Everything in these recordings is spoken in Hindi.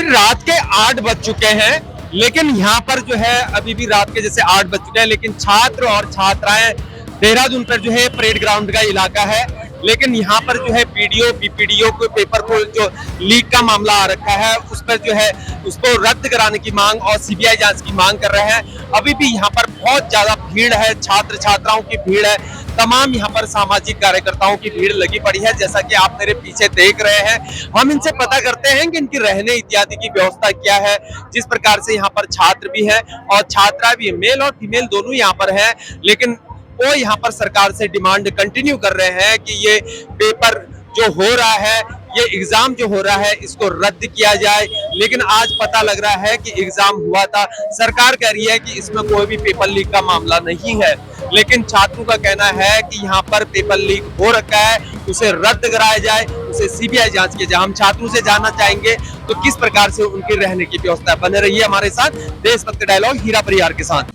अभी रात के 8 बज चुके हैं, लेकिन यहाँ पर जो है अभी भी रात के जैसे 8 बज चुके हैं, लेकिन छात्र और छात्राएं देहरादून पर जो है परेड ग्राउंड का इलाका है, लेकिन यहाँ पर जो है पीडीओ बीपीडीओ को पेपर को जो लीक का मामला आ रखा है उस पर जो है उसको रद्द कराने की मांग और सीबीआई जांच की मांग कर रहे हैं। अभी भी यहाँ पर बहुत ज्यादा भीड़ है, छात्र छात्राओं की भीड़ है, तमाम यहाँ पर सामाजिक कार्यकर्ताओं की भीड़ लगी पड़ी है। जैसा कि आप मेरे पीछे देख रहे हैं, हम इनसे पता करते हैं कि इनकी रहने इत्यादि की व्यवस्था क्या है। जिस प्रकार से यहाँ पर छात्र भी है और छात्रा भी है, मेल और फीमेल दोनों यहाँ पर है, लेकिन वो यहाँ पर सरकार से डिमांड कंटिन्यू कर रहे हैं कि ये पेपर जो हो रहा है, ये एग्जाम जो हो रहा है, इसको रद्द किया जाए। लेकिन आज पता लग रहा है कि एग्जाम हुआ था। सरकार कह रही है कि इसमें कोई भी पेपर लीक का मामला नहीं है, लेकिन छात्रों का कहना है कि यहाँ पर पेपर लीक हो रखा है, उसे रद्द कराया जाए, उसे सीबीआई जांच की जाए। हम छात्रों से जानना चाहेंगे तो किस प्रकार से उनकी रहने की व्यवस्था। बने रहिए हमारे साथ देशभक्त डायलॉग हीरा परिवार के साथ।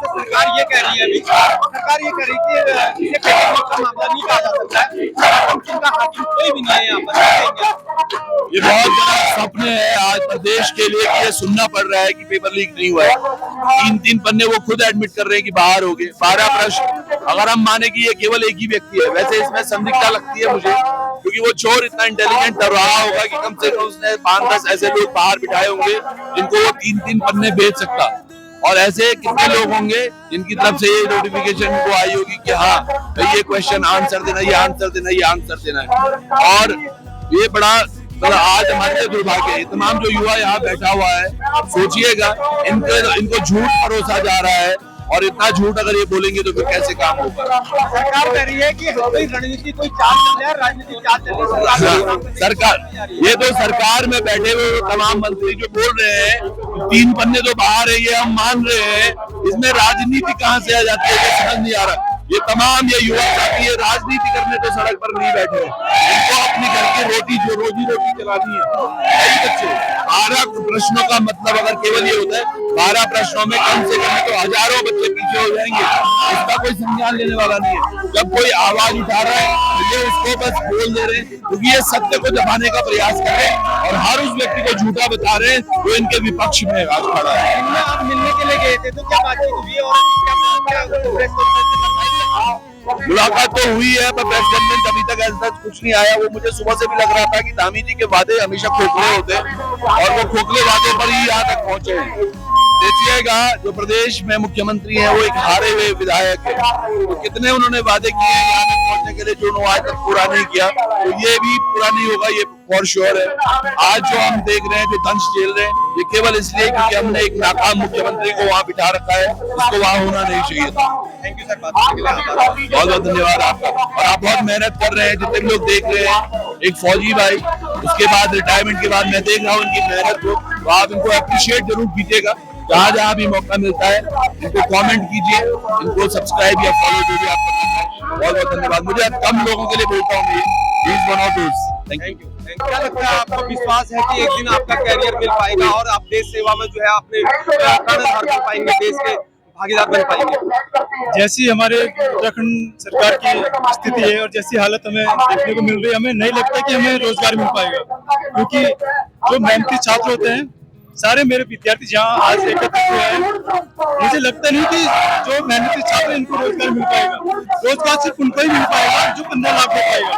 सरकार ये कह रही है कि इसे पेपर लीक का मामला नहीं कहा जा सकता है, उनका हाकिम कोई भी नहीं है यहाँ पर। ये बहुत बड़ा स्वप्न है आज प्रदेश के लिए कि ये सुनना पड़ रहा है कि पेपर लीक नहीं हुआ है। 3-3 पन्ने वो खुद एडमिट कर रहे हैं कि बाहर हो गए। 12 प्रश्न अगर हम माने कि ये केवल एक ही व्यक्ति है, वैसे इसमें संदिग्धता लगती है मुझे, क्योंकि वो चोर इतना इंटेलिजेंट तब रहा होगा कि कम से कम उसने 5-10 ऐसे लोग बाहर बिठाए होंगे जिनको वो 3-3 पन्ने भेज सकता। और ऐसे कितने लोग होंगे जिनकी तरफ से ये नोटिफिकेशन को आई होगी कि हाँ ये क्वेश्चन आंसर देना, ये आंसर देना, ये आंसर देना है। और ये बड़ा आज हमारे लिए दुर्भाग्य है। तमाम जो युवा यहाँ बैठा हुआ है, सोचिएगा इनको झूठ परोसा जा रहा है, और इतना झूठ अगर ये बोलेंगे तो फिर कैसे काम होगा। सरकार कह रही है कि कोई रणनीति, कोई चाल चल रहा है, राजनीतिक चाल चल रही है। सरकार, ये तो सरकार में बैठे हुए तमाम मंत्री जो बोल रहे हैं 3 पन्ने तो बाहर है, ये हम मान रहे हैं, इसमें राजनीति कहाँ से आ जाती है ये समझ नहीं आ रहा। ये तमाम ये युवा साथी ये राजनीति करने तो सड़क पर नहीं बैठे हैं, इनको अपनी घर की रोटी जो रोजी रोटी चलानी है। बच्चे 12 प्रश्नों का मतलब अगर केवल ये होता है 12 प्रश्नों में कम से कम तो हजारों बच्चे पीछे हो जाएंगे, इसका कोई संज्ञान लेने वाला नहीं है। जब कोई आवाज उठा रहा है तो ये उसको बस बोल दे रहे हैं, क्योंकि ये सत्य को दबाने का प्रयास कर रहे हैं और हर उस व्यक्ति को झूठा बता रहे हैं जो इनके विपक्ष में आज खड़ा है। आप मिलने के लिए गए थे तो क्या बातचीत हुई और मुलाकात तो हुई है, पर प्रेस कॉन्फ्रेंस अभी तक ऐसा कुछ नहीं आया। वो मुझे सुबह से भी लग रहा था कि धामी जी के वादे हमेशा खोखले होते हैं और वो खोखले वादे पर ही यहाँ तक पहुंचे हैं। देखिएगा जो प्रदेश में मुख्यमंत्री हैं वो एक हारे हुए विधायक है, तो कितने उन्होंने वादे किए हैं यहाँ तक पहुंचने के लिए जो उन्होंने आज तक पूरा नहीं किया, तो ये भी पूरा नहीं होगा, ये फॉर श्योर है। आज जो हम देख रहे हैं जो दंश झेल रहे हैं ये केवल इसलिए क्योंकि हमने एक नाकाम मुख्यमंत्री को वहाँ बिठा रखा है, उसको वहाँ होना नहीं चाहिए था। थैंक यू सर, बहुत बहुत धन्यवाद आपका। और आप बहुत मेहनत कर रहे हैं, जितने भी लोग देख रहे हैं, एक फौजी भाई उसके बाद रिटायरमेंट के बाद मैं देख रहा हूँ उनकी मेहनत को, तो आप इनको अप्रिशिएट जरूर कीजिएगा। जहाँ जहाँ भी मौका मिलता है इनको कमेंट कीजिए, इनको सब्सक्राइब या फॉलो जो भी आप करना चाहें। बहुत बहुत धन्यवाद। मुझे कम लोगों के लिए बोलता हूँ, थैंक यू। क्या लगता है, आपको विश्वास है कि एक दिन आपका कैरियर मिल पाएगा और आप देश सेवा में जो है अपने कर्णधार बन पाएंगे, देश के भागीदार बन पाएंगे? जैसी हमारे उत्तराखंड सरकार की स्थिति है और जैसी हालत हमें देखने को मिल रही है, हमें नहीं लगता कि हमें रोजगार मिल पाएगा, क्योंकि जो मेहनती छात्र होते हैं, सारे मेरे विद्यार्थी जहाँ आज एकत्रित हुए हैं, मुझे लगता नहीं कि जो मेहनती छात्र इनको रोजगार मिल पाएगा। रोजगार सिर्फ उनको ही मिल पाएगा जो 15 लाख दे पाएगा।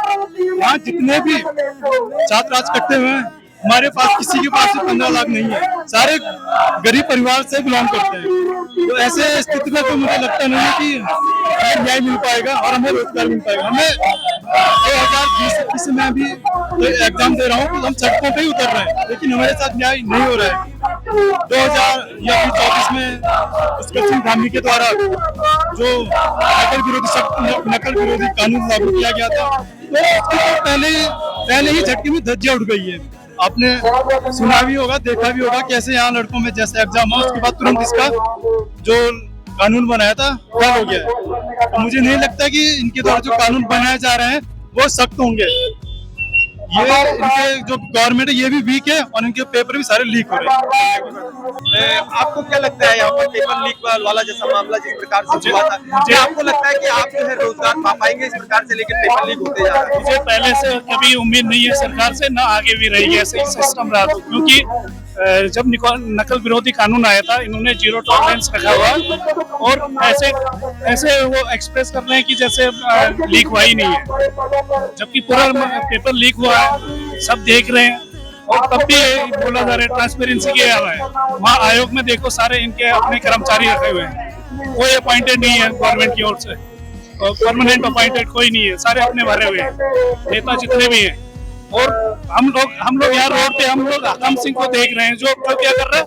यहाँ जितने भी छात्र आज इकट्ठे हुए हैं, हमारे पास किसी के पास 15 लाख नहीं है, सारे गरीब परिवार से बिलोंग करते हैं। तो ऐसे स्थिति में तो मुझे लगता नहीं है कि हमें न्याय मिल पाएगा और हमें रोजगार मिल पाएगा। हमें 2020-21 में अभी एग्जाम दे रहा हूँ तो हम सड़कों पे ही उतर रहे हैं, लेकिन हमारे साथ न्याय नहीं हो रहा है। 2024 में पुष्कर सिंह धामी के द्वारा जो नकल विरोधी कानून लागू किया गया था, तो उसके तो पहले ही झटके में धज्जियां उड़ गई है। आपने सुना भी होगा, देखा भी होगा कैसे यहाँ लड़कों में जैसे एग्जाम हुआ उसके बाद तुरंत इसका जो कानून बनाया था फेल हो गया है। तो मुझे नहीं लगता कि इनके द्वारा जो कानून बनाए जा रहे हैं वो सख्त होंगे। ये इनके जो गवर्नमेंट है ये भी वीक है और इनके पेपर भी सारे लीक हो रहे हैं। आपको क्या लगता है यहाँ पर पेपर लीक वाला जैसा मामला जिस प्रकार से हुआ था, क्या आपको लगता है कि आप जो है रोजगार पा पाएंगे इस प्रकार से, लेकिन पेपर लीक होते जा रहा है? मुझे पहले से कभी उम्मीद नहीं है सरकार से, ना आगे भी रहेगी ऐसे ही सिस्टम रहा, क्योंकि जब नकल विरोधी कानून आया था इन्होंने जीरो टॉलरेंस रखा हुआ और ऐसे वो एक्सप्रेस कर रहे हैं कि जैसे लीक हुआ ही नहीं है, जबकि पूरा पेपर लीक हुआ है, सब देख रहे हैं और तब भी बोला जा रहा है ट्रांसपेरेंसी किया जा रहा है। वहाँ आयोग में देखो सारे इनके अपने कर्मचारी रखे हुए हैं, कोई अपॉइंटेड नहीं है गवर्नमेंट की ओर से, परमानेंट अपॉइंटेड कोई नहीं है, सारे अपने भरे हुए हैं नेता जितने भी हैं। और हम लोग यहाँ रोड पे हम लोग हकम सिंह को देख रहे हैं जो क्या कर रहे हैं,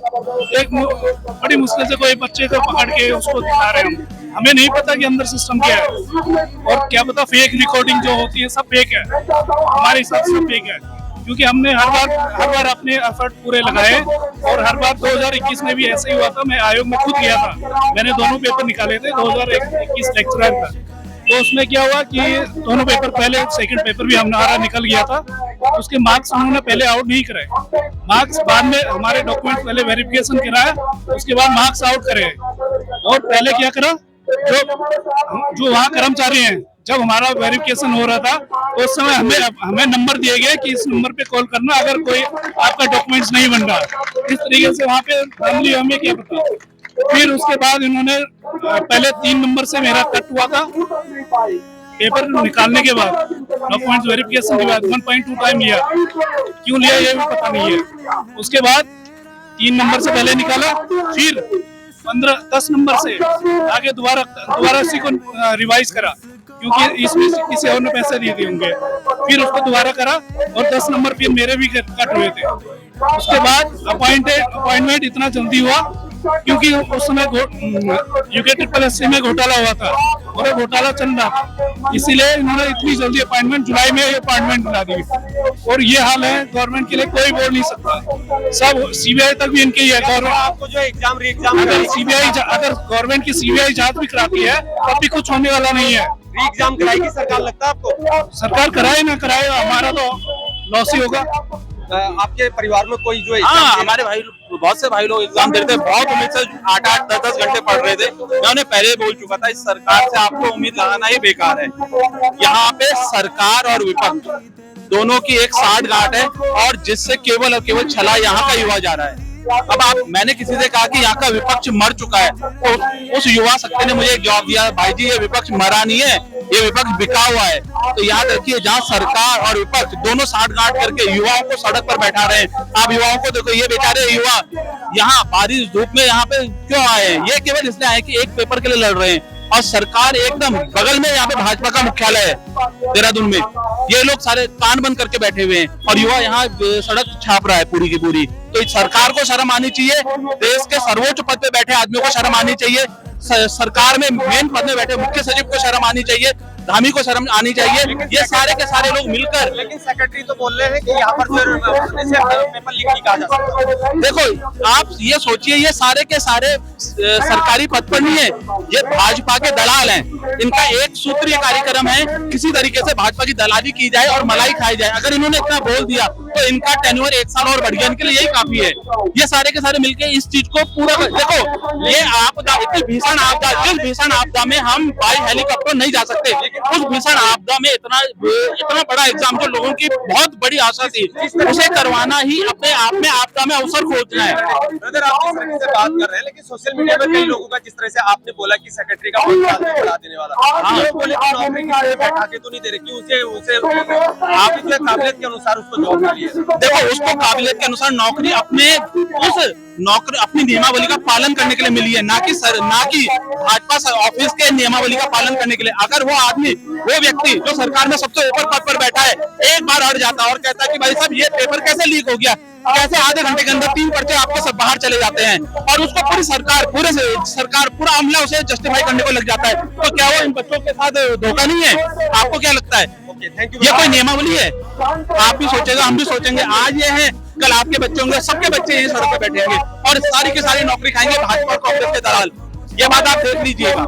एक बड़ी मुश्किल से कोई बच्चे को पकड़ के उसको दिखा रहे हैं। हमें नहीं पता कि अंदर सिस्टम क्या है और क्या पता फेक रिकॉर्डिंग जो होती है सब फेक है, हमारे हिसाब से फेक है, क्योंकि हमने हर बार अपने एफर्ट पूरे लगाए और हर बार 2021 में भी ऐसे ही हुआ था। मैं आयोग में खुद गया था, मैंने दोनों पेपर निकाले थे 2021 लेक्चरर का, तो उसमें क्या हुआ कि दोनों पेपर पहले सेकंड पेपर भी हमारा निकल गया था, उसके मार्क्स उन्होंने पहले आउट नहीं कराए, मार्क्स बाद में हमारे डॉक्यूमेंट पहले वेरिफिकेशन कराया उसके बाद मार्क्स आउट करे। और पहले क्या करा, जो वहाँ कर्मचारी हैं जब हमारा वेरिफिकेशन हो रहा था तो उस समय हमें नंबर दिए गए कि इस नंबर पे कॉल करना अगर कोई आपका डॉक्यूमेंट्स नहीं बन रहा। इस तरीके से वहाँ पे फैमिली हमें क्या पता। फिर उसके बाद इन्होंने पहले 3 नंबर से मेरा कट हुआ था, पेपर निकालने के बाद डॉक्यूमेंट्स वेरिफिकेशन के बाद 1.2 टाइम लिया, क्यों लिया ये भी पता नहीं है। उसके बाद 3 नंबर से पहले निकाला, फिर 10 नंबर से आगे दोबारा इसी को रिवाइज करा, क्योंकि इसमें किसी और ने पैसे दिए थे होंगे, फिर उसको दोबारा करा और 10 नंबर फिर मेरे भी कट हुए थे। उसके बाद अपॉइंटमेंट इतना जल्दी हुआ क्योंकि उस समय यूके SSC में घोटाला हुआ था और घोटाला चल रहा था, इसीलिए इन्होंने इतनी जल्दी अपॉइंटमेंट जुलाई में अपॉइंटमेंट बना दी। और ये हाल है गवर्नमेंट के लिए, कोई बोल नहीं सकता, सब CBI तक भी इनके ही है। गवर्नमेंट आपको जो एग्जाम अगर गवर्नमेंट की CBI जांच भी कराती है तब भी कुछ होने वाला नहीं है। री एग्जाम कराएगी सरकार, लगता है आपको? सरकार कराए ना कराए हमारा तो लॉस ही होगा। आपके परिवार में कोई जो हाँ, हमारे भाई बहुत से भाई लोग एग्जाम दे रहे थे, बहुत उम्मीद से 8-8, 10-10 घंटे पढ़ रहे थे। मैं उन्हें पहले ही बोल चुका था इस सरकार से आपको उम्मीद लगाना ही बेकार है। यहाँ पे सरकार और विपक्ष दोनों की एक साठगांठ है और जिससे केवल और केवल छला यहाँ का युवा जा रहा है। अब मैंने किसी से कहा कि यहाँ का विपक्ष मर चुका है, तो उस युवा शक्ति ने मुझे एक जवाब दिया, भाई जी ये विपक्ष मरा नहीं है, ये विपक्ष बिका हुआ है। तो याद रखिए, जहाँ सरकार और विपक्ष दोनों साठगांठ करके युवाओं को सड़क पर बैठा रहे हैं। आप युवाओं को देखो, ये बेचारे युवा यहाँ बारिश धूप में यहाँ पे क्यों आए हैं? ये केवल इसलिए आए कि एक पेपर के लिए लड़ रहे हैं और सरकार एकदम बगल में यहाँ पे भाजपा का मुख्यालय है देहरादून में, ये लोग सारे कान बंद करके बैठे हुए हैं और युवा यहाँ सड़क छाप रहा है पूरी की पूरी। तो इस सरकार को शर्म आनी चाहिए, देश के सर्वोच्च पद पे बैठे आदमियों को शर्म आनी चाहिए, सरकार में मेन पद में बैठे मुख्य सचिव को शर्म आनी चाहिए, धामी को शर्म आनी चाहिए। ये सारे के सारे लोग मिलकर, लेकिन सेक्रेटरी तो बोल रहे हैं कि यहाँ पर पेपर लीक नहीं कहा जा सकता। देखो आप ये सोचिए, ये सारे के सारे सरकारी पद पर नहीं है, ये भाजपा के दलाल हैं। इनका एक सूत्रीय कार्यक्रम है, किसी तरीके से भाजपा की दलाली की जाए और मलाई खाई जाए। अगर इन्होंने इतना बोल दिया तो इनका टेन्योर 1 साल और बढ़ गया, इनके लिए यही काफी है। ये सारे के सारे मिलकर इस चीज को पूरा देखो, ये आपदा इतनी भीषण आपदा, जिस भीषण आपदा में हम बाई हेलीकॉप्टर नहीं जा सकते, उस भीषण आपदा में इतना बड़ा एग्जाम जो लोगों की बहुत बड़ी आशा थी, उसे करवाना ही अपने आप में आपदा में अवसर खोजना है। ब्रदर, आप जिस तरह से बात कर रहे हैं, लेकिन सोशल मीडिया में कई लोगों का, जिस तरह से आपने बोला कि सेक्रेटरी का बढ़ा देने वाला, ये बोले कि नौकरी की बैठा के तो नहीं दे रहे, कि उसे आप जो काबिलियत के अनुसार उसको जॉब मिली है। देखो, उसको काबिलियत के अनुसार नौकरी अपनी नियमावली का पालन करने के लिए मिली है, ना कि भाजपा ऑफिस के नियमावली का पालन करने के लिए। अगर वो आदमी, वो व्यक्ति जो सरकार में सबसे ऊपर पद पर बैठा है, एक बार हट जाता और कहता है कि भाई साहब ये पेपर कैसे लीक हो गया, कैसे आधे घंटे के अंदर 3 पर्चे आपके सब बाहर चले जाते हैं, और उसको पूरी सरकार पूरा अमला उसे जस्टिफाई करने को लग जाता है, तो क्या वो इन बच्चों के साथ धोखा नहीं है? आपको क्या लगता है? ये कोई नियमावली है? आप भी सोचेगा, हम भी सोचेंगे, आज ये है, कल आपके बच्चे होंगे, सबके बच्चे यही सड़क पे बैठेंगे और सारी की सारी नौकरी खाएंगे भाजपा कांग्रेस के दलाल। ये बात आप देख लीजिएगा।